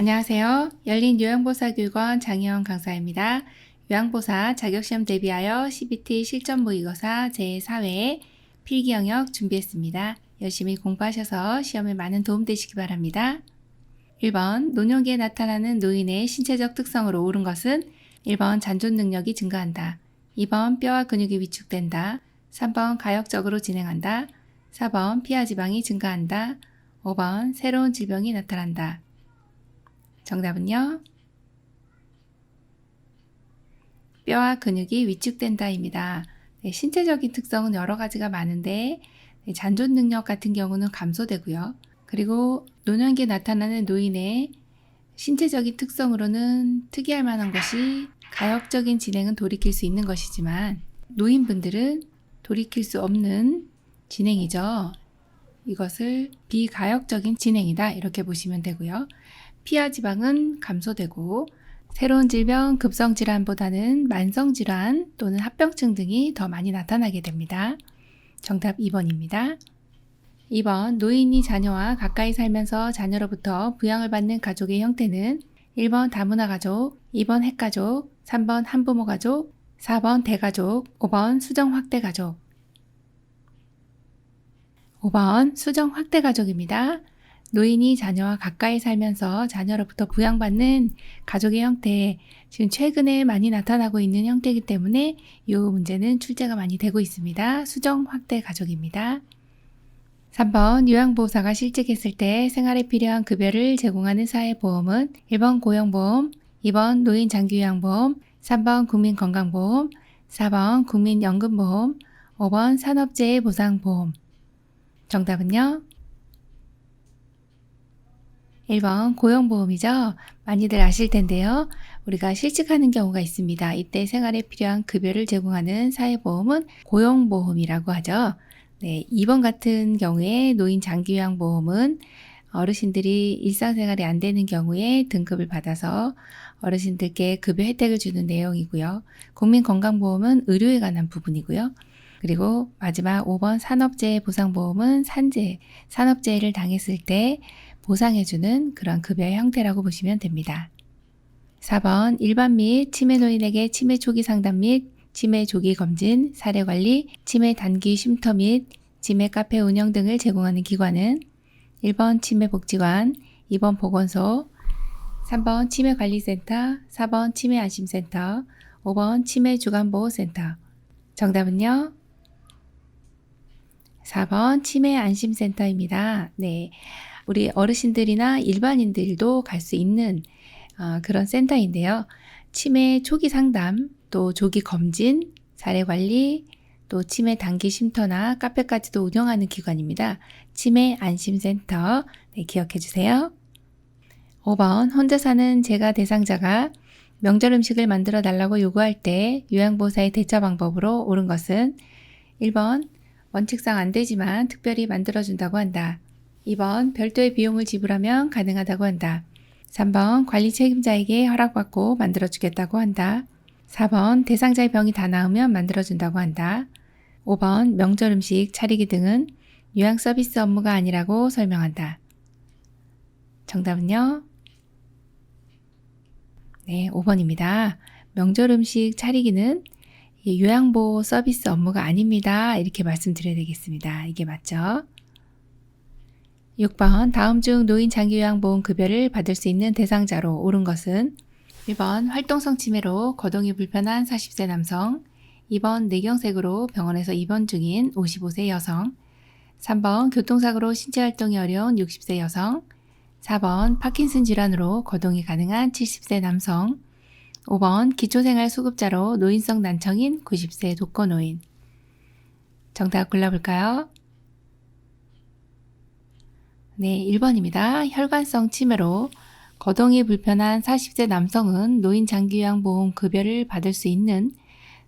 안녕하세요. 열린 요양보사교육원 장희원 강사입니다. 요양보사 자격시험 대비하여 CBT 실전 모의고사 제4회 필기 영역 준비했습니다. 열심히 공부하셔서 시험에 많은 도움 되시기 바랍니다. 1번 노년기에 나타나는 노인의 신체적 특성으로 옳은 것은 1번 잔존 능력이 증가한다. 2번 뼈와 근육이 위축된다. 3번 가역적으로 진행한다. 4번 피하 지방이 증가한다. 5번 새로운 질병이 나타난다. 정답은요. 뼈와 근육이 위축된다입니다. 신체적인 특성은 여러 가지가 많은데 잔존 능력 같은 경우는 감소되고요. 그리고 노년기에 나타나는 노인의 신체적인 특성으로는 특이할 만한 것이 가역적인 진행은 돌이킬 수 있는 것이지만 노인분들은 돌이킬 수 없는 진행이죠. 이것을 비가역적인 진행이다 이렇게 보시면 되고요. 피하 지방은 감소되고 새로운 질병, 급성질환보다는 만성질환 또는 합병증 등이 더 많이 나타나게 됩니다. 정답 2번입니다. 2번 노인이 자녀와 가까이 살면서 자녀로부터 부양을 받는 가족의 형태는 1번 다문화 가족, 2번 핵가족, 3번 한부모 가족, 4번 대가족, 5번 수정 확대 가족. 5번 수정 확대 가족입니다. 노인이 자녀와 가까이 살면서 자녀로부터 부양받는 가족의 형태, 지금 최근에 많이 나타나고 있는 형태이기 때문에 이 문제는 출제가 많이 되고 있습니다. 수정 확대 가족입니다. 3번 요양보호사가 실직했을 때 생활에 필요한 급여를 제공하는 사회보험은 1번 고용보험, 2번 노인장기요양보험, 3번 국민건강보험, 4번 국민연금보험, 5번 산업재해보상보험. 정답은요? 1번 고용보험이죠. 많이들 아실 텐데요. 우리가 실직하는 경우가 있습니다. 이때 생활에 필요한 급여를 제공하는 사회보험은 고용보험이라고 하죠. 네, 2번 같은 경우에 노인 장기요양보험은 어르신들이 일상생활이 안 되는 경우에 등급을 받아서 어르신들께 급여 혜택을 주는 내용이고요. 국민건강보험은 의료에 관한 부분이고요. 그리고 마지막 5번 산업재해보상보험은 산업재해를 당했을 때 보상해주는 그런 급여의 형태라고 보시면 됩니다. 4번 일반 및 치매 노인에게 치매 초기 상담 및 치매 조기 검진, 사례 관리, 치매 단기 쉼터 및 치매 카페 운영 등을 제공하는 기관은 1번 치매복지관, 2번 보건소, 3번 치매관리센터, 4번 치매안심센터, 5번 치매주간보호센터. 정답은요? 4번 치매안심센터입니다. 네, 우리 어르신들이나 일반인들도 갈 수 있는 그런 센터인데요. 치매 초기 상담, 또 조기 검진, 사례 관리, 또 치매 단기 쉼터나 카페까지도 운영하는 기관입니다. 치매 안심센터, 네, 기억해 주세요. 5번 혼자 사는 재가 대상자가 명절 음식을 만들어 달라고 요구할 때 요양보호사의 대처 방법으로 옳은 것은 1번 원칙상 안 되지만 특별히 만들어준다고 한다. 2번 별도의 비용을 지불하면 가능하다고 한다. 3번 관리 책임자에게 허락받고 만들어주겠다고 한다. 4번 대상자의 병이 다 나으면 만들어준다고 한다. 5번 명절 음식 차리기 등은 요양 서비스 업무가 아니라고 설명한다. 정답은요? 네, 5번입니다. 명절 음식 차리기는 요양보호 서비스 업무가 아닙니다. 이렇게 말씀드려야 되겠습니다. 이게 맞죠? 6번 다음 중 노인 장기요양보험 급여를 받을 수 있는 대상자로 옳은 것은 1번 활동성 치매로 거동이 불편한 40세 남성, 2번 뇌경색으로 병원에서 입원 중인 55세 여성, 3번 교통사고로 신체활동이 어려운 60세 여성, 4번 파킨슨 질환으로 거동이 가능한 70세 남성, 5번 기초생활수급자로 노인성 난청인 90세 독거노인. 정답 골라볼까요? 네, 1번입니다. 혈관성 치매로 거동이 불편한 40세 남성은 노인 장기요양보험 급여를 받을 수 있는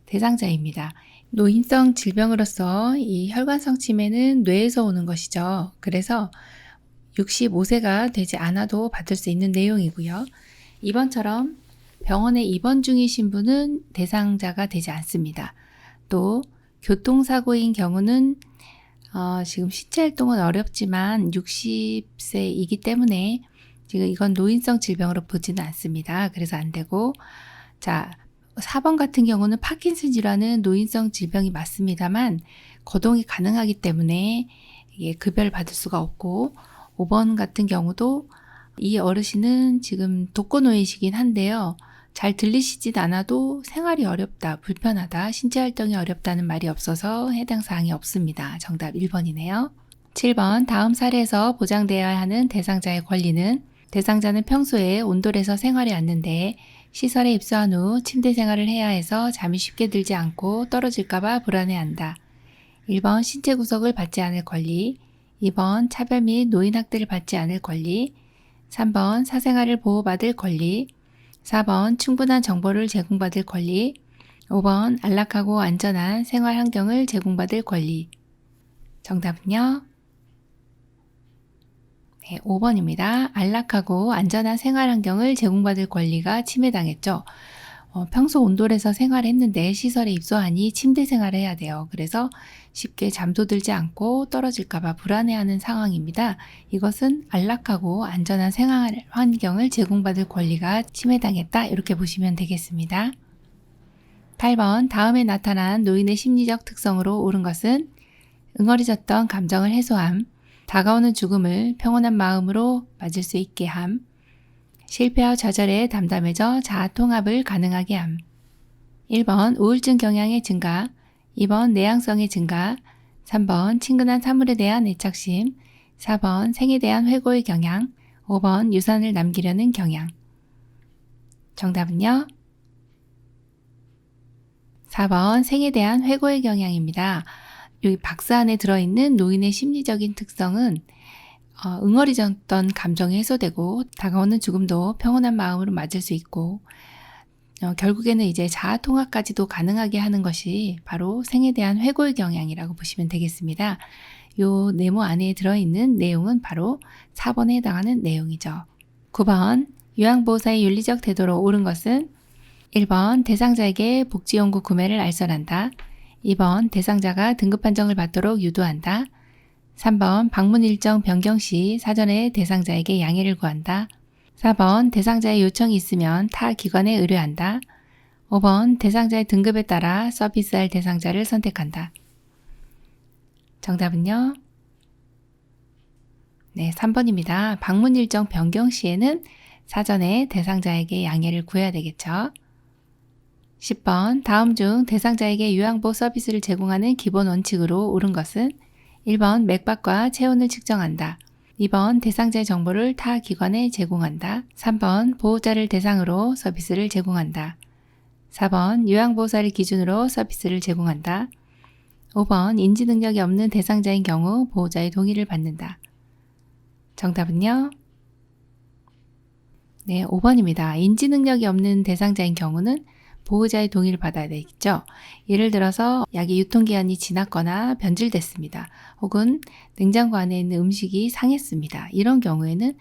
대상자입니다. 노인성 질병으로서 이 혈관성 치매는 뇌에서 오는 것이죠. 그래서 65세가 되지 않아도 받을 수 있는 내용이고요. 이번처럼 병원에 입원 중이신 분은 대상자가 되지 않습니다. 또 교통사고인 경우는 지금 신체활동은 어렵지만 60세이기 때문에 지금 이건 노인성 질병으로 보지는 않습니다. 그래서 안 되고, 자, 4번 같은 경우는 파킨슨 질환은 노인성 질병이 맞습니다만 거동이 가능하기 때문에 이게 급여를 받을 수가 없고, 5번 같은 경우도 이 어르신은 지금 독거노인이시긴 한데요. 잘 들리시진 않아도 생활이 어렵다, 불편하다, 신체 활동이 어렵다는 말이 없어서 해당 사항이 없습니다. 정답 1번이네요. 7번 다음 사례에서 보장되어야 하는 대상자의 권리는 대상자는 평소에 온돌에서 생활해 왔는데 시설에 입소한 후 침대 생활을 해야 해서 잠이 쉽게 들지 않고 떨어질까봐 불안해한다. 1번 신체 구속을 받지 않을 권리, 2번 차별 및 노인 학대를 받지 않을 권리, 3번 사생활을 보호받을 권리, 4번 충분한 정보를 제공받을 권리, 5번 안락하고 안전한 생활 환경을 제공받을 권리. 정답은요? 네, 5번입니다. 안락하고 안전한 생활 환경을 제공받을 권리가 침해당했죠. 평소 온돌에서 생활했는데 시설에 입소하니 침대 생활을 해야 돼요. 그래서 쉽게 잠도 들지 않고 떨어질까봐 불안해하는 상황입니다. 이것은 안락하고 안전한 생활 환경을 제공받을 권리가 침해당했다. 이렇게 보시면 되겠습니다. 8번 다음에 나타난 노인의 심리적 특성으로 옳은 것은 응어리졌던 감정을 해소함, 다가오는 죽음을 평온한 마음으로 맞을 수 있게 함, 실패와 좌절에 담담해져 자아 통합을 가능하게 함. 1번 우울증 경향의 증가, 2번 내향성의 증가, 3번 친근한 사물에 대한 애착심, 4번 생에 대한 회고의 경향, 5번 유산을 남기려는 경향. 정답은요? 4번 생에 대한 회고의 경향입니다. 여기 박스 안에 들어있는 노인의 심리적인 특성은 응어리졌던 감정이 해소되고 다가오는 죽음도 평온한 마음으로 맞을 수 있고 결국에는 이제 자아 통합까지도 가능하게 하는 것이 바로 생에 대한 회고의 경향이라고 보시면 되겠습니다. 요 네모 안에 들어있는 내용은 바로 4번에 해당하는 내용이죠. 9번 요양보호사의 윤리적 태도로 옳은 것은 1번 대상자에게 복지용구 구매를 알선한다. 2번 대상자가 등급 판정을 받도록 유도한다. 3번 방문 일정 변경 시 사전에 대상자에게 양해를 구한다. 4번 대상자의 요청이 있으면 타 기관에 의뢰한다. 5번 대상자의 등급에 따라 서비스할 대상자를 선택한다. 정답은요? 네, 3번입니다. 방문 일정 변경 시에는 사전에 대상자에게 양해를 구해야 되겠죠. 10번 다음 중 대상자에게 요양보호 서비스를 제공하는 기본 원칙으로 옳은 것은 1번 맥박과 체온을 측정한다. 2번 대상자의 정보를 타 기관에 제공한다. 3번 보호자를 대상으로 서비스를 제공한다. 4번 요양보호사를 기준으로 서비스를 제공한다. 5번 인지 능력이 없는 대상자인 경우 보호자의 동의를 받는다. 정답은요? 네, 5번입니다. 인지 능력이 없는 대상자인 경우는 보호자의 동의를 받아야 되겠죠. 예를 들어서 약의 유통기한이 지났거나 변질됐습니다. 혹은 냉장고 안에 있는 음식이 상했습니다. 이런 경우에는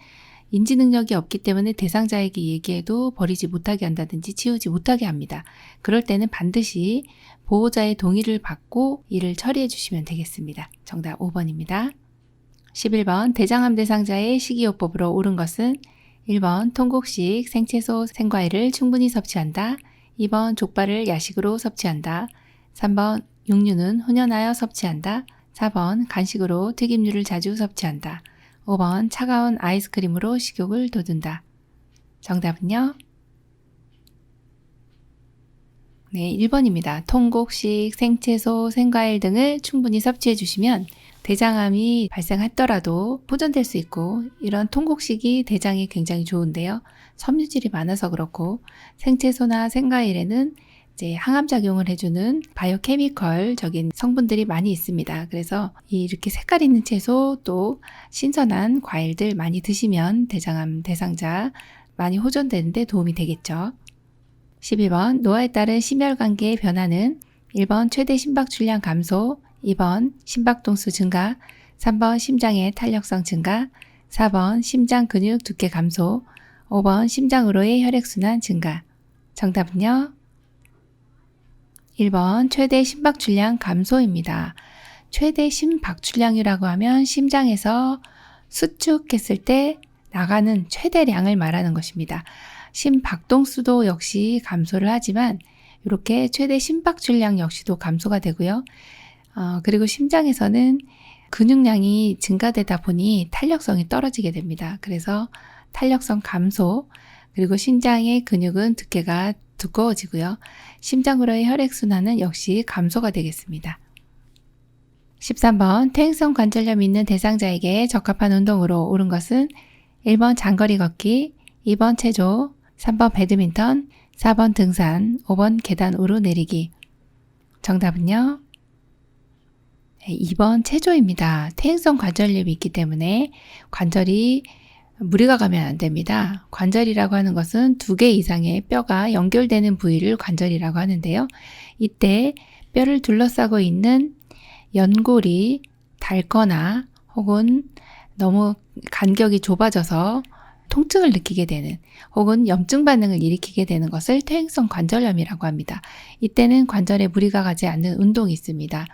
인지 능력이 없기 때문에 대상자에게 얘기해도 버리지 못하게 한다든지 치우지 못하게 합니다. 그럴 때는 반드시 보호자의 동의를 받고 이를 처리해 주시면 되겠습니다. 정답 5번입니다. 11번 대장암 대상자의 식이요법으로 옳은 것은 1번 통곡식, 생채소, 생과일을 충분히 섭취한다. 2번 족발을 야식으로 섭취한다. 3번 육류는 훈연하여 섭취한다. 4번 간식으로 튀김류를 자주 섭취한다. 5번 차가운 아이스크림으로 식욕을 돋운다. 정답은요? 네, 1번입니다. 통곡식, 생채소, 생과일 등을 충분히 섭취해 주시면 대장암이 발생했더라도 호전될 수 있고 이런 통곡식이 대장에 굉장히 좋은데요. 섬유질이 많아서 그렇고 생채소나 생과일에는 이제 항암작용을 해주는 바이오케미컬적인 성분들이 많이 있습니다. 그래서 이렇게 색깔 있는 채소 또 신선한 과일들 많이 드시면 대장암 대상자 많이 호전되는데 도움이 되겠죠. 12번 노화에 따른 심혈관계의 변화는 1번 최대 심박출량 감소, 2번 심박동수 증가, 3번 심장의 탄력성 증가, 4번 심장 근육 두께 감소, 5번 심장으로의 혈액순환 증가. 정답은요? 1번 최대 심박출량 감소입니다. 최대 심박출량이라고 하면 심장에서 수축했을 때 나가는 최대량을 말하는 것입니다. 심박동수도 역시 감소를 하지만 이렇게 최대 심박출량 역시도 감소가 되고요. 그리고 심장에서는 근육량이 증가되다 보니 탄력성이 떨어지게 됩니다. 그래서 탄력성 감소, 그리고 심장의 근육은 두께가 두꺼워지고요. 심장으로의 혈액순환은 역시 감소가 되겠습니다. 13번 퇴행성 관절염 있는 대상자에게 적합한 운동으로 옳은 것은 1번 장거리 걷기, 2번 체조, 3번 배드민턴, 4번 등산, 5번 계단 오르내리기. 정답은요? 2번 체조입니다. 퇴행성 관절염이 있기 때문에 관절이 무리가 가면 안 됩니다. 관절이라고 하는 것은 2개 이상의 뼈가 연결되는 부위를 관절이라고 하는데요. 이때 뼈를 둘러싸고 있는 연골이 닳거나 혹은 너무 간격이 좁아져서 통증을 느끼게 되는 혹은 염증 반응을 일으키게 되는 것을 퇴행성 관절염이라고 합니다. 이때는 관절에 무리가 가지 않는 운동이 있습니다.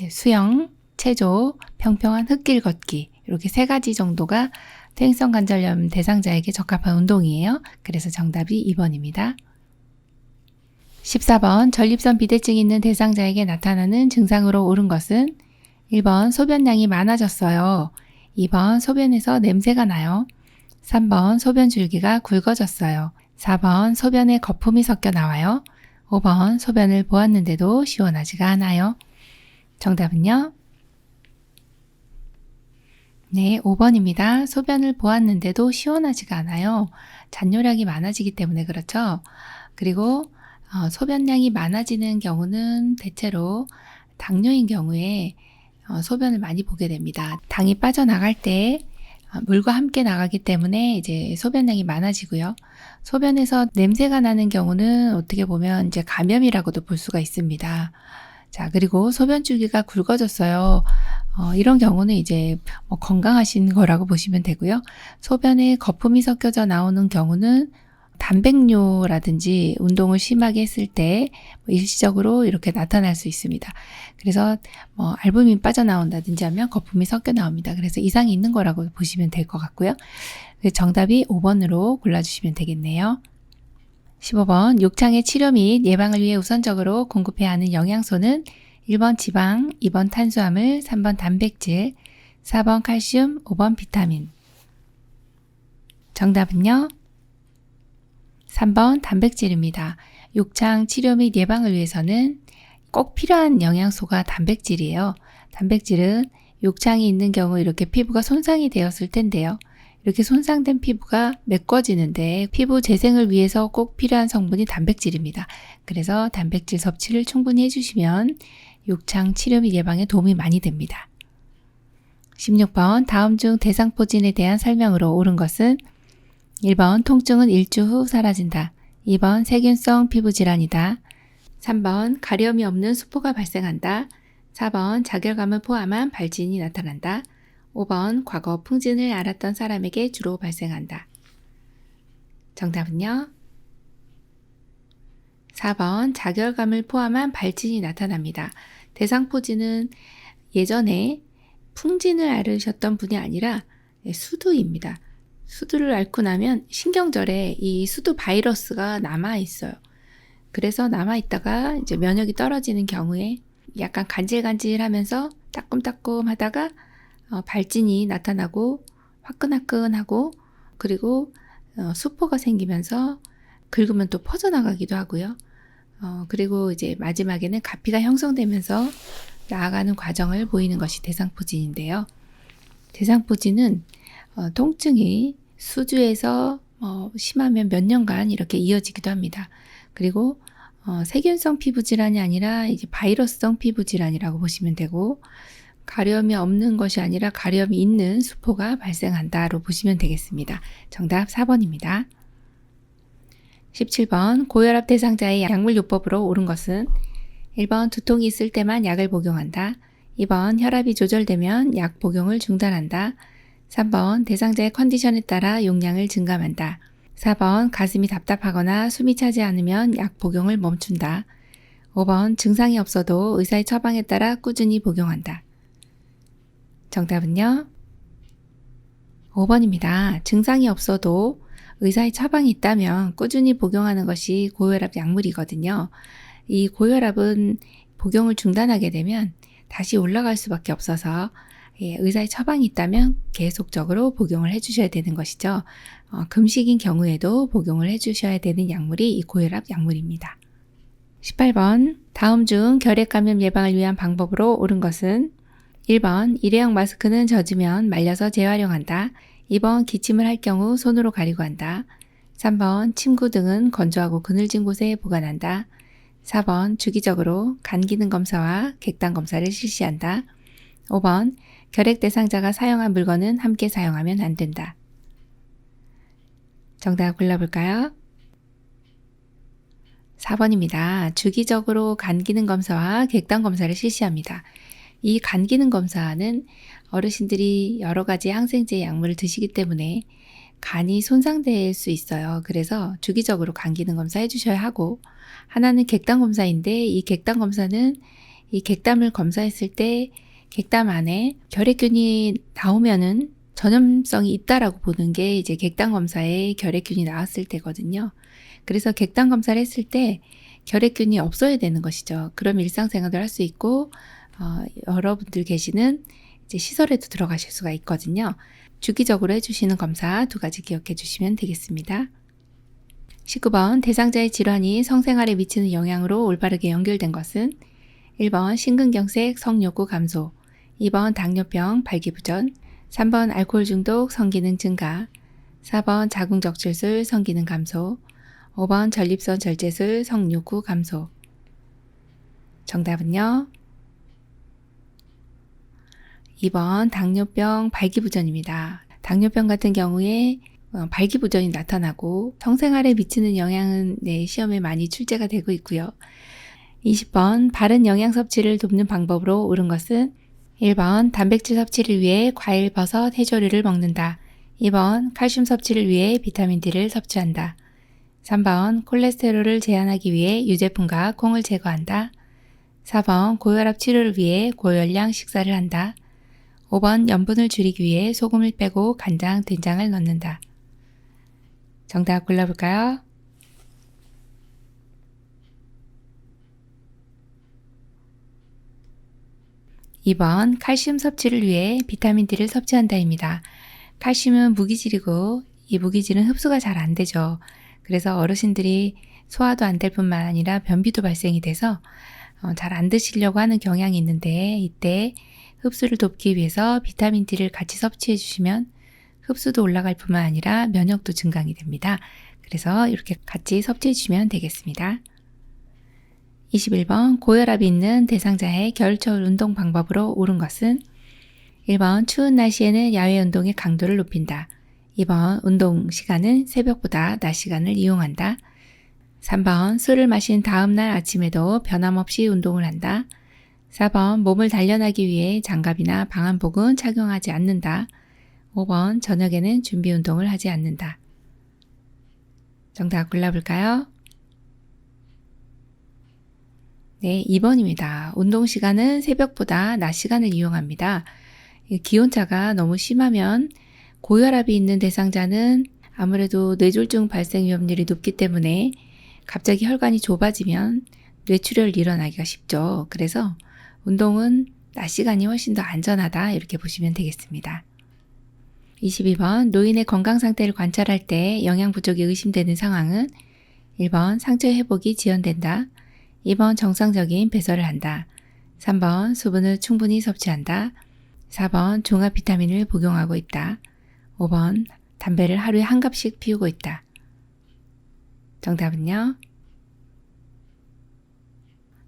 수영, 체조, 평평한 흙길 걷기 이렇게 3가지 정도가 퇴행성 관절염 대상자에게 적합한 운동이에요. 그래서 정답이 2번입니다. 14번 전립선 비대증이 있는 대상자에게 나타나는 증상으로 옳은 것은 1번 소변량이 많아졌어요. 2번 소변에서 냄새가 나요. 3번 소변 줄기가 굵어졌어요. 4번 소변에 거품이 섞여 나와요. 5번 소변을 보았는데도 시원하지가 않아요. 정답은요? 네, 5번입니다. 소변을 보았는데도 시원하지가 않아요. 잔뇨량이 많아지기 때문에 그렇죠. 그리고 소변량이 많아지는 경우는 대체로 당뇨인 경우에 소변을 많이 보게 됩니다. 당이 빠져나갈 때 물과 함께 나가기 때문에 이제 소변량이 많아지고요. 소변에서 냄새가 나는 경우는 어떻게 보면 이제 감염이라고도 볼 수가 있습니다. 자, 그리고 소변 줄기가 굵어졌어요. 이런 경우는 이제 건강하신 거라고 보시면 되고요. 소변에 거품이 섞여져 나오는 경우는 단백뇨라든지 운동을 심하게 했을 때 일시적으로 이렇게 나타날 수 있습니다. 그래서 알부민 빠져나온다든지 하면 거품이 섞여 나옵니다. 그래서 이상이 있는 거라고 보시면 될 것 같고요. 정답이 5번으로 골라주시면 되겠네요. 15번 욕창의 치료 및 예방을 위해 우선적으로 공급해야 하는 영양소는 1번 지방, 2번 탄수화물, 3번 단백질, 4번 칼슘, 5번 비타민. 정답은요? 3번 단백질입니다. 욕창 치료 및 예방을 위해서는 꼭 필요한 영양소가 단백질이에요. 단백질은 욕창이 있는 경우 이렇게 피부가 손상이 되었을 텐데요. 이렇게 손상된 피부가 메꿔지는데 피부 재생을 위해서 꼭 필요한 성분이 단백질입니다. 그래서 단백질 섭취를 충분히 해주시면 욕창 치료 및 예방에 도움이 많이 됩니다. 16번 다음 중 대상포진에 대한 설명으로 옳은 것은 1번 통증은 일주 후 사라진다. 2번 세균성 피부질환이다. 3번 가려움이 없는 수포가 발생한다. 4번 자결감을 포함한 발진이 나타난다. 5번 과거 풍진을 앓았던 사람에게 주로 발생한다. 정답은요? 4번 자결감을 포함한 발진이 나타납니다. 대상포진은 예전에 풍진을 앓으셨던 분이 아니라 수두입니다. 수두를 앓고 나면 신경절에 이 수두 바이러스가 남아있어요. 그래서 남아있다가 이제 면역이 떨어지는 경우에 약간 간질간질하면서 따끔따끔 하다가 발진이 나타나고 화끈화끈하고 그리고 수포가 생기면서 긁으면 또 퍼져나가기도 하고요. 그리고 이제 마지막에는 가피가 형성되면서 나아가는 과정을 보이는 것이 대상포진인데요. 대상포진은 통증이 수주에서 심하면 몇 년간 이렇게 이어지기도 합니다. 그리고 세균성 피부질환이 아니라 이제 바이러스성 피부질환이라고 보시면 되고 가려움이 없는 것이 아니라 가려움이 있는 수포가 발생한다로 보시면 되겠습니다. 정답 4번입니다. 17번 고혈압 대상자의 약물요법으로 옳은 것은 1번 두통이 있을 때만 약을 복용한다. 2번 혈압이 조절되면 약 복용을 중단한다. 3번 대상자의 컨디션에 따라 용량을 증감한다. 4번 가슴이 답답하거나 숨이 차지 않으면 약 복용을 멈춘다. 5번 증상이 없어도 의사의 처방에 따라 꾸준히 복용한다. 정답은요? 5번입니다. 증상이 없어도 의사의 처방이 있다면 꾸준히 복용하는 것이 고혈압 약물이거든요. 이 고혈압은 복용을 중단하게 되면 다시 올라갈 수밖에 없어서 의사의 처방이 있다면 계속적으로 복용을 해주셔야 되는 것이죠. 금식인 경우에도 복용을 해주셔야 되는 약물이 이 고혈압 약물입니다. 18번 다음 중 결핵 감염 예방을 위한 방법으로 옳은 것은 1번 일회용 마스크는 젖으면 말려서 재활용한다. 2번 기침을 할 경우 손으로 가리고 한다. 3번 침구 등은 건조하고 그늘진 곳에 보관한다. 4번 주기적으로 간 기능 검사와 객단 검사를 실시한다. 5번 결핵 대상자가 사용한 물건은 함께 사용하면 안 된다. 정답 골라볼까요? 4번입니다. 주기적으로 간 기능 검사와 객단 검사를 실시합니다. 이 간 기능 검사는 어르신들이 여러 가지 항생제 약물을 드시기 때문에 간이 손상될 수 있어요. 그래서 주기적으로 간 기능 검사 해주셔야 하고, 하나는 객단 검사인데 이 객단 검사는 이 객담을 검사했을 때 객담 안에 결핵균이 나오면은 전염성이 있다라고 보는 게 이제 객단 검사에 결핵균이 나왔을 때거든요. 그래서 객단 검사를 했을 때 결핵균이 없어야 되는 것이죠. 그럼 일상생활도 할 수 있고 여러분들 계시는 이제 시설에도 들어가실 수가 있거든요. 주기적으로 해주시는 검사 2가지 기억해 주시면 되겠습니다. 19번 대상자의 질환이 성생활에 미치는 영향으로 올바르게 연결된 것은 1번 심근경색 성욕구 감소, 2번 당뇨병 발기부전, 3번 알코올 중독 성기능 증가, 4번 자궁적출술 성기능 감소, 5번 전립선 절제술 성욕구 감소. 정답은요? 2번 당뇨병 발기부전입니다. 당뇨병 같은 경우에 발기부전이 나타나고 성생활에 미치는 영향은 시험에 많이 출제가 되고 있고요. 20번 바른 영양 섭취를 돕는 방법으로 옳은 것은 1번 단백질 섭취를 위해 과일, 버섯, 해조류를 먹는다. 2번 칼슘 섭취를 위해 비타민 D를 섭취한다. 3번 콜레스테롤을 제한하기 위해 유제품과 콩을 제거한다. 4번 고혈압 치료를 위해 고열량 식사를 한다. 5번 염분을 줄이기 위해 소금을 빼고 간장, 된장을 넣는다. 정답 골라볼까요? (2번) 칼슘 섭취를 위해 비타민 D를 섭취한다입니다. 칼슘은 무기질이고 이 무기질은 흡수가 잘 안 되죠. 그래서 어르신들이 소화도 안 될 뿐만 아니라 변비도 발생이 돼서 잘 안 드시려고 하는 경향이 있는데, 이때 흡수를 돕기 위해서 비타민 D를 같이 섭취해 주시면 흡수도 올라갈 뿐만 아니라 면역도 증강이 됩니다. 그래서 이렇게 같이 섭취해 주시면 되겠습니다. 21번 고혈압이 있는 대상자의 겨울철 운동 방법으로 옳은 것은 1번 추운 날씨에는 야외 운동의 강도를 높인다. 2번 운동 시간은 새벽보다 낮 시간을 이용한다. 3번 술을 마신 다음날 아침에도 변함없이 운동을 한다. 4번 몸을 단련하기 위해 장갑이나 방한복은 착용하지 않는다. 5번 저녁에는 준비 운동을 하지 않는다. 정답 골라볼까요? 네, 2번입니다. 운동 시간은 새벽보다 낮 시간을 이용합니다. 기온차가 너무 심하면 고혈압이 있는 대상자는 아무래도 뇌졸중 발생 위험률이 높기 때문에 갑자기 혈관이 좁아지면 뇌출혈이 일어나기가 쉽죠. 그래서 운동은 낮 시간이 훨씬 더 안전하다, 이렇게 보시면 되겠습니다. 22번 노인의 건강 상태를 관찰할 때 영양 부족이 의심되는 상황은 1번 상처 회복이 지연된다. 2번 정상적인 배설을 한다. 3번 수분을 충분히 섭취한다. 4번 종합 비타민을 복용하고 있다. 5번 담배를 하루에 한 갑씩 피우고 있다. 정답은요?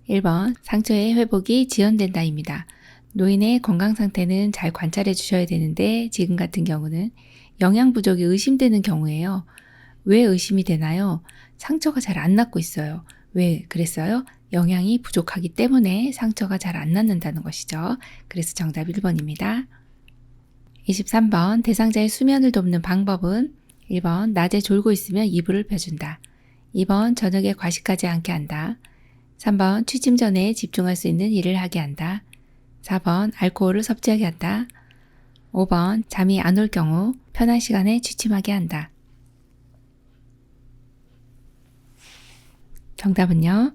1번 상처의 회복이 지연된다입니다. 노인의 건강 상태는 잘 관찰해 주셔야 되는데 지금 같은 경우는 영양 부족이 의심되는 경우예요. 왜 의심이 되나요? 상처가 잘 안 낫고 있어요. 왜 그랬어요? 영양이 부족하기 때문에 상처가 잘 안 낫는다는 것이죠. 그래서 정답 1번입니다. 23번 대상자의 수면을 돕는 방법은 1번 낮에 졸고 있으면 이불을 펴준다. 2번 저녁에 과식하지 않게 한다. 3번 취침 전에 집중할 수 있는 일을 하게 한다. 4번 알코올을 섭취하게 한다. 5번 잠이 안 올 경우 편한 시간에 취침하게 한다. 정답은요?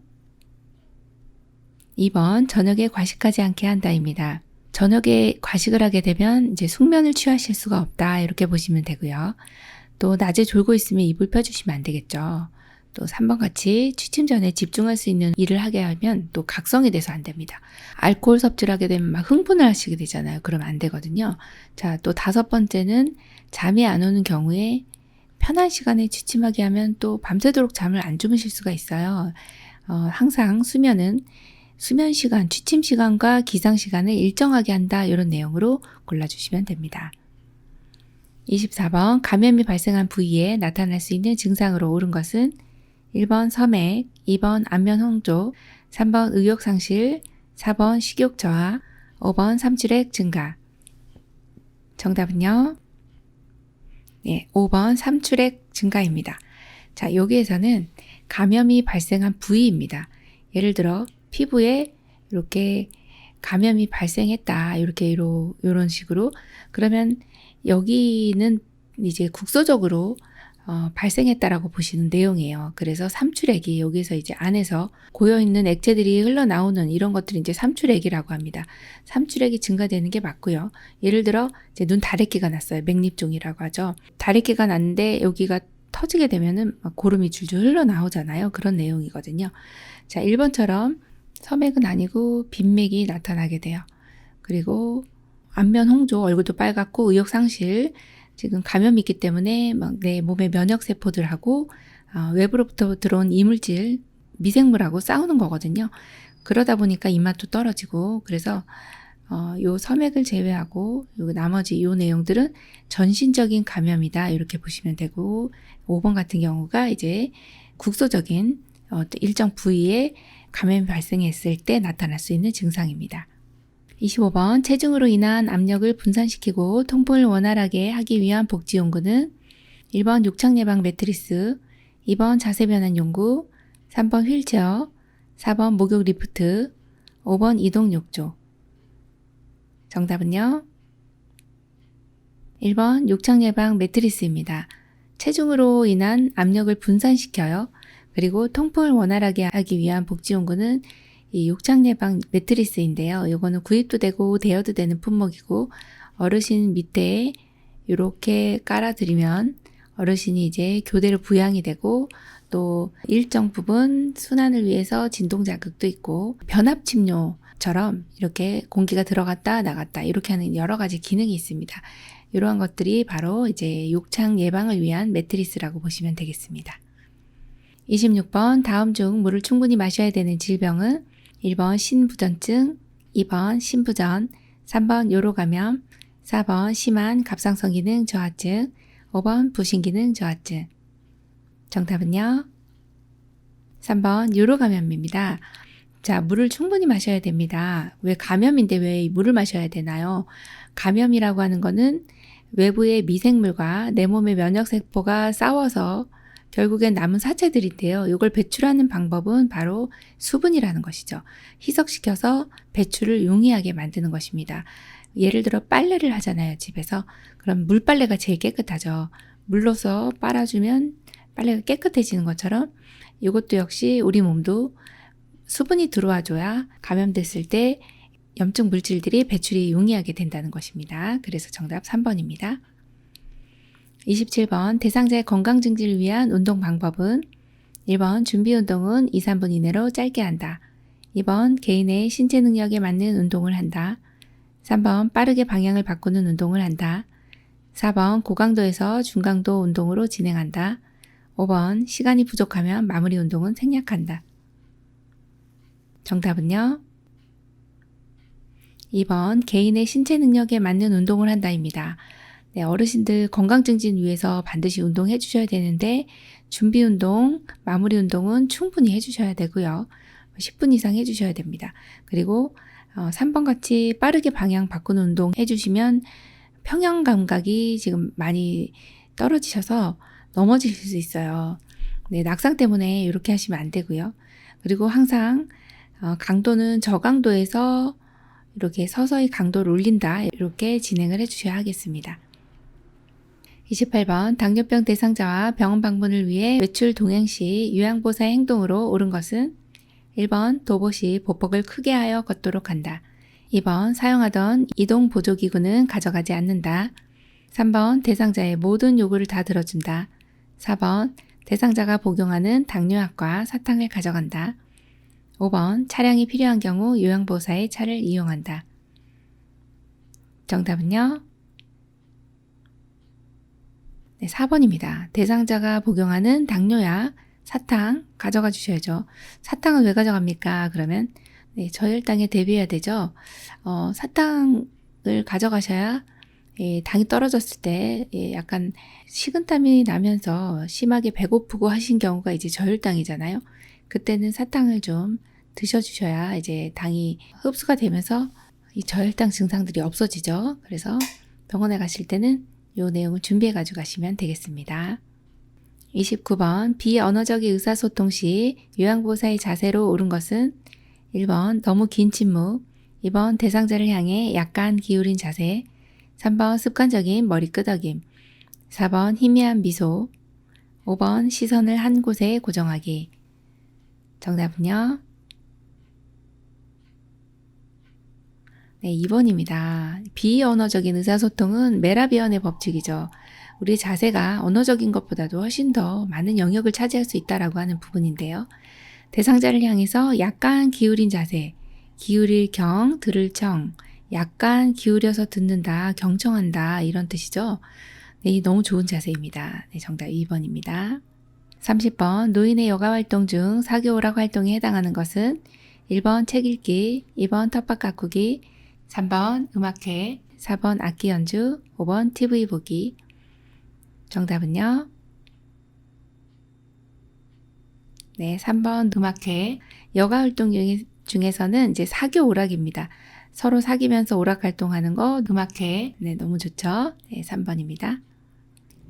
2번 저녁에 과식하지 않게 한다입니다. 저녁에 과식을 하게 되면 이제 숙면을 취하실 수가 없다 이렇게 보시면 되고요. 또 낮에 졸고 있으면 이불 펴주시면 안 되겠죠. 또 3번 같이 취침 전에 집중할 수 있는 일을 하게 하면 또 각성이 돼서 안 됩니다. 알코올 섭취를 하게 되면 막 흥분을 하시게 되잖아요. 그러면 안 되거든요. 자, 또 5번째는 잠이 안 오는 경우에 편한 시간에 취침하게 하면 또 밤새도록 잠을 안 주무실 수가 있어요. 항상 수면은 수면 시간, 취침 시간과 기상 시간을 일정하게 한다 이런 내용으로 골라주시면 됩니다. 24번 감염이 발생한 부위에 나타날 수 있는 증상으로 옳은 것은 1번 섬액, 2번 안면 홍조, 3번 의욕 상실, 4번 식욕 저하, 5번 삼출액 증가. 정답은요? 네, 5번 삼출액 증가입니다. 자, 여기에서는 감염이 발생한 부위입니다. 예를 들어 피부에 이렇게 감염이 발생했다. 이렇게 이런 식으로. 그러면 여기는 이제 국소적으로 발생했다라고 보시는 내용이에요. 그래서 삼출액이 여기서 이제 안에서 고여있는 액체들이 흘러나오는 이런 것들이 이제 삼출액이라고 합니다. 삼출액이 증가되는 게 맞고요. 예를 들어 이제 눈 다래끼가 났어요. 맥립종이라고 하죠. 다래끼가 났는데 여기가 터지게 되면은 막 고름이 줄줄 흘러나오잖아요. 그런 내용이거든요. 자, 1번처럼 섬액은 아니고 빈맥이 나타나게 돼요. 그리고 안면 홍조, 얼굴도 빨갛고 의욕 상실, 지금 감염이 있기 때문에 막 내 몸의 면역 세포들하고 외부로부터 들어온 이물질, 미생물하고 싸우는 거거든요. 그러다 보니까 입맛도 떨어지고 그래서 요 섬액을 제외하고 요 나머지 요 내용들은 전신적인 감염이다 이렇게 보시면 되고 5번 같은 경우가 이제 국소적인 일정 부위에 감염이 발생했을 때 나타날 수 있는 증상입니다. 25번 체중으로 인한 압력을 분산시키고 통풍을 원활하게 하기 위한 복지 용구는 1번 욕창 예방 매트리스, 2번 자세 변환 용구, 3번 휠체어, 4번 목욕 리프트, 5번 이동 욕조. 정답은요? 1번 욕창 예방 매트리스입니다. 체중으로 인한 압력을 분산시켜요. 그리고 통풍을 원활하게 하기 위한 복지 용구는 이 욕창 예방 매트리스인데요. 이거는 구입도 되고 대여도 되는 품목이고 어르신 밑에 이렇게 깔아드리면 어르신이 이제 교대로 부양이 되고 또 일정 부분 순환을 위해서 진동 자극도 있고 변압 침뇨처럼 이렇게 공기가 들어갔다 나갔다 이렇게 하는 여러 가지 기능이 있습니다. 이러한 것들이 바로 이제 욕창 예방을 위한 매트리스라고 보시면 되겠습니다. 26번 다음 중 물을 충분히 마셔야 되는 질병은 1번 신부전증, 2번 신부전, 3번 요로감염, 4번 심한 갑상선 기능 저하증, 5번 부신기능 저하증. 정답은요? 3번 요로감염입니다. 자, 물을 충분히 마셔야 됩니다. 왜 감염인데 왜 물을 마셔야 되나요? 감염이라고 하는 거는 외부의 미생물과 내 몸의 면역세포가 싸워서 결국엔 남은 사체들인데요. 이걸 배출하는 방법은 바로 수분이라는 것이죠. 희석시켜서 배출을 용이하게 만드는 것입니다. 예를 들어 빨래를 하잖아요, 집에서. 그럼 물빨래가 제일 깨끗하죠. 물로서 빨아주면 빨래가 깨끗해지는 것처럼 이것도 역시 우리 몸도 수분이 들어와줘야 감염됐을 때 염증 물질들이 배출이 용이하게 된다는 것입니다. 그래서 정답 3번입니다. 27번 대상자의 건강 증진을 위한 운동 방법은 1번 준비 운동은 2, 3분 이내로 짧게 한다. 2번 개인의 신체 능력에 맞는 운동을 한다. 3번 빠르게 방향을 바꾸는 운동을 한다. 4번 고강도에서 중강도 운동으로 진행한다. 5번 시간이 부족하면 마무리 운동은 생략한다. 정답은요? 2번 개인의 신체 능력에 맞는 운동을 한다입니다. 네, 어르신들 건강 증진 위해서 반드시 운동해 주셔야 되는데 준비 운동, 마무리 운동은 충분히 해 주셔야 되고요. 10분 이상 해 주셔야 됩니다. 그리고 3번 같이 빠르게 방향 바꾸는 운동 해 주시면 평형 감각이 지금 많이 떨어지셔서 넘어지실 수 있어요. 네, 낙상 때문에 이렇게 하시면 안 되고요. 그리고 항상 강도는 저강도에서 이렇게 서서히 강도를 올린다. 이렇게 진행을 해주셔야 하겠습니다. 28번 당뇨병 대상자와 병원 방문을 위해 외출 동행 시 요양보호사의 행동으로 옳은 것은 1번 도보 시 보폭을 크게 하여 걷도록 한다. 2번 사용하던 이동 보조기구는 가져가지 않는다. 3번 대상자의 모든 요구를 다 들어준다. 4번 대상자가 복용하는 당뇨약과 사탕을 가져간다. 5번 차량이 필요한 경우 요양보호사의 차를 이용한다. 정답은요? 네, 4번입니다. 대상자가 복용하는 당뇨약, 사탕 가져가 주셔야죠. 사탕은 왜 가져갑니까? 그러면 네, 저혈당에 대비해야 되죠. 사탕을 가져가셔야 당이 떨어졌을 때 약간 식은땀이 나면서 심하게 배고프고 하신 경우가 이제 저혈당이잖아요. 그때는 사탕을 좀 드셔주셔야 이제 당이 흡수가 되면서 이 저혈당 증상들이 없어지죠. 그래서 병원에 가실 때는 이 내용을 준비해 가지고 가시면 되겠습니다. 29번 비언어적인 의사소통 시 요양보호사의 자세로 옳은 것은 1번 너무 긴 침묵, 2번 대상자를 향해 약간 기울인 자세, 3번 습관적인 머리 끄덕임, 4번 희미한 미소, 5번 시선을 한 곳에 고정하기. 정답은요? 네, 2번입니다. 비언어적인 의사소통은 메라비언의 법칙이죠. 우리 자세가 언어적인 것보다도 훨씬 더 많은 영역을 차지할 수 있다라고 하는 부분인데요. 대상자를 향해서 약간 기울인 자세, 기울일 경, 들을 청, 약간 기울여서 듣는다, 경청한다 이런 뜻이죠. 네, 너무 좋은 자세입니다. 네, 정답 2번입니다. 30번 노인의 여가활동 중 사교오락 활동에 해당하는 것은 1번 책 읽기, 2번 텃밭 가꾸기, 3번 음악회, 4번 악기 연주, 5번 TV 보기. 정답은요? 네, 3번 음악회. 여가활동 중에서는 이제 사교 오락입니다. 서로 사귀면서 오락 활동하는 거 음악회. 네, 너무 좋죠? 네, 3번입니다.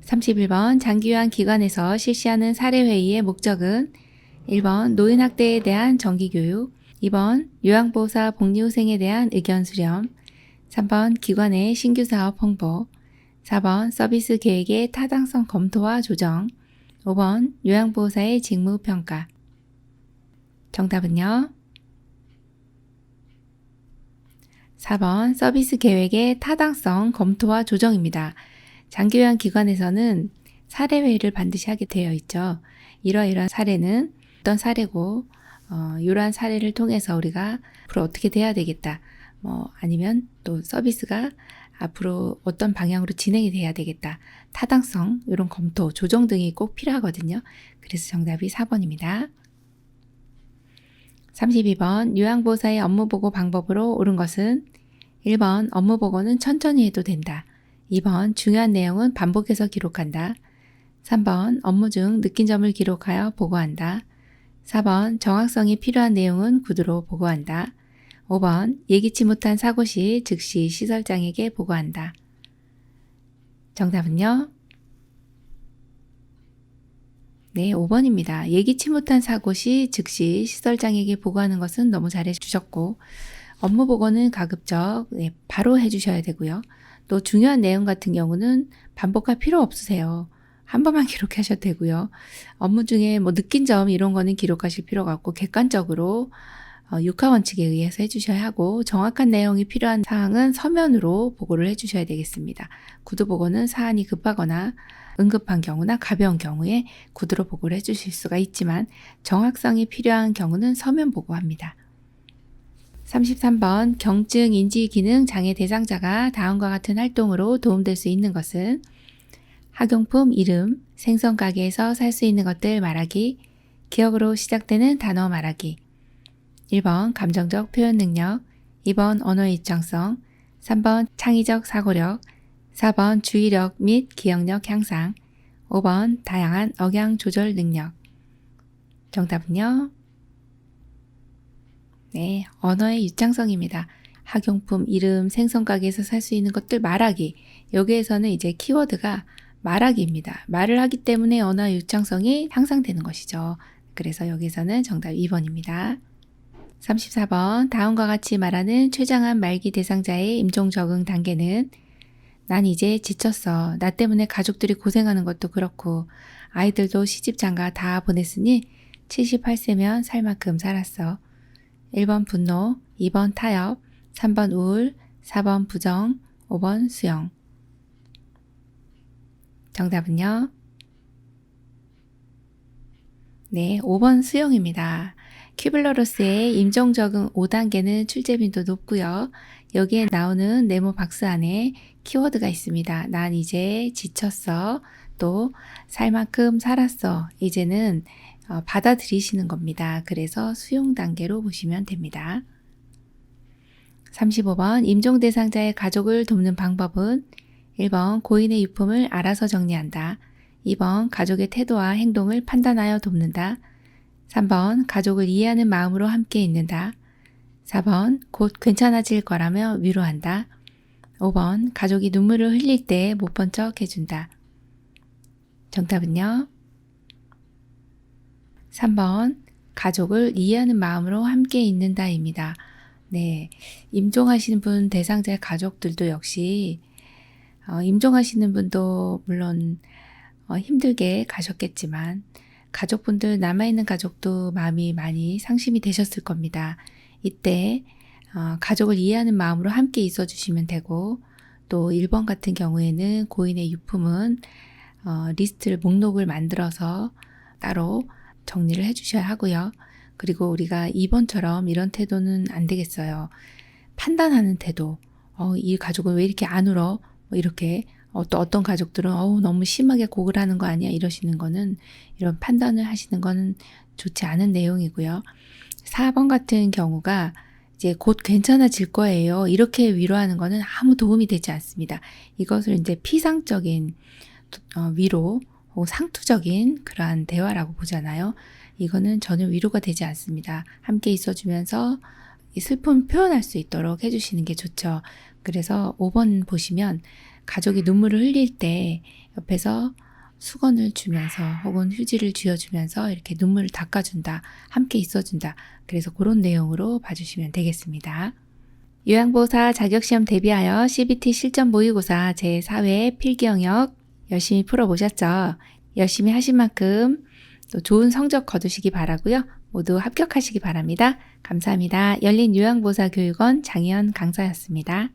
31번 장기요양 기관에서 실시하는 사례회의의 목적은 1번 노인학대에 대한 정기교육, 2번 요양보호사 복리후생에 대한 의견 수렴, 3번 기관의 신규 사업 홍보, 4번 서비스 계획의 타당성 검토와 조정, 5번 요양보호사의 직무 평가. 정답은요? 4번 서비스 계획의 타당성 검토와 조정입니다. 장기요양 기관에서는 사례회의를 반드시 하게 되어 있죠. 이러이러한 사례는 어떤 사례고 이러한 사례를 통해서 우리가 앞으로 어떻게 돼야 되겠다. 아니면 또 서비스가 앞으로 어떤 방향으로 진행이 돼야 되겠다. 타당성, 이런 검토, 조정 등이 꼭 필요하거든요. 그래서 정답이 4번입니다. 32번 요양보호사의 업무보고 방법으로 옳은 것은 1번 업무보고는 천천히 해도 된다. 2번 중요한 내용은 반복해서 기록한다. 3번 업무 중 느낀 점을 기록하여 보고한다. 4번 정확성이 필요한 내용은 구두로 보고한다. 5번 예기치 못한 사고 시 즉시 시설장에게 보고한다. 정답은요? 네, 5번입니다. 예기치 못한 사고 시 즉시 시설장에게 보고하는 것은 너무 잘해 주셨고 업무 보고는 가급적 바로 해주셔야 되고요. 또 중요한 내용 같은 경우는 반복할 필요 없으세요. 한 번만 기록하셔도 되고요. 업무 중에 느낀 점 이런 거는 기록하실 필요가 없고 객관적으로 육하 원칙에 의해서 해주셔야 하고 정확한 내용이 필요한 사항은 서면으로 보고를 해주셔야 되겠습니다. 구두 보고는 사안이 급하거나 응급한 경우나 가벼운 경우에 구두로 보고를 해주실 수가 있지만 정확성이 필요한 경우는 서면 보고합니다. 33번 경증 인지 기능 장애 대상자가 다음과 같은 활동으로 도움될 수 있는 것은 학용품 이름, 생선 가게에서 살 수 있는 것들 말하기, 기억으로 시작되는 단어 말하기. 1번 감정적 표현 능력, 2번 언어의 입장성, 3번 창의적 사고력, 4번 주의력 및 기억력 향상, 5번 다양한 억양 조절 능력. 정답은요? 네, 언어의 입장성입니다. 학용품 이름, 생선 가게에서 살 수 있는 것들 말하기. 여기에서는 이제 키워드가 말하기입니다. 말을 하기 때문에 언어의 유창성이 향상되는 것이죠. 그래서 여기서는 정답 2번입니다. 34번 다음과 같이 말하는 최장암 말기 대상자의 임종 적응 단계는 난 이제 지쳤어. 나 때문에 가족들이 고생하는 것도 그렇고 아이들도 시집 장가 다 보냈으니 78세면 살 만큼 살았어. 1번 분노, 2번 타협, 3번 우울, 4번 부정, 5번 수용. 정답은요? 네, 5번 수용입니다. 큐블러로스의 임종 적응 5단계는 출제 빈도 높고요. 여기에 나오는 네모 박스 안에 키워드가 있습니다. 난 이제 지쳤어. 또 살 만큼 살았어. 이제는 받아들이시는 겁니다. 그래서 수용 단계로 보시면 됩니다. 35번 임종 대상자의 가족을 돕는 방법은 1번 고인의 유품을 알아서 정리한다. 2번 가족의 태도와 행동을 판단하여 돕는다. 3번 가족을 이해하는 마음으로 함께 있는다. 4번 곧 괜찮아질 거라며 위로한다. 5번 가족이 눈물을 흘릴 때 못 본 척 해준다. 정답은요? 3번 가족을 이해하는 마음으로 함께 있는다입니다. 네, 임종하시는 분 대상자의 가족들도 역시 임종하시는 분도 물론 힘들게 가셨겠지만 가족분들 남아있는 가족도 마음이 많이 상심이 되셨을 겁니다. 이때 가족을 이해하는 마음으로 함께 있어 주시면 되고 또 1번 같은 경우에는 고인의 유품은 리스트를 목록을 만들어서 따로 정리를 해 주셔야 하고요. 그리고 우리가 2번처럼 이런 태도는 안 되겠어요. 판단하는 태도. 이 가족은 왜 이렇게 안 울어? 뭐 이렇게 또 어떤 가족들은 너무 심하게 곡을 하는 거 아니야? 이러시는 거는 이런 판단을 하시는 거는 좋지 않은 내용이고요. 4번 같은 경우가 이제 곧 괜찮아질 거예요. 이렇게 위로하는 거는 아무 도움이 되지 않습니다. 이것을 이제 피상적인 위로 혹은 상투적인 그러한 대화라고 보잖아요. 이거는 전혀 위로가 되지 않습니다. 함께 있어주면서 이 슬픔을 표현할 수 있도록 해주시는 게 좋죠. 그래서 5번 보시면 가족이 눈물을 흘릴 때 옆에서 수건을 주면서 혹은 휴지를 쥐어주면서 이렇게 눈물을 닦아준다. 함께 있어준다. 그래서 그런 내용으로 봐주시면 되겠습니다. 요양보호사 자격시험 대비하여 CBT 실전 모의고사 제4회 필기영역 열심히 풀어보셨죠? 열심히 하신 만큼 또 좋은 성적 거두시기 바라고요. 모두 합격하시기 바랍니다. 감사합니다. 열린 요양보호사 교육원 장희연 강사였습니다.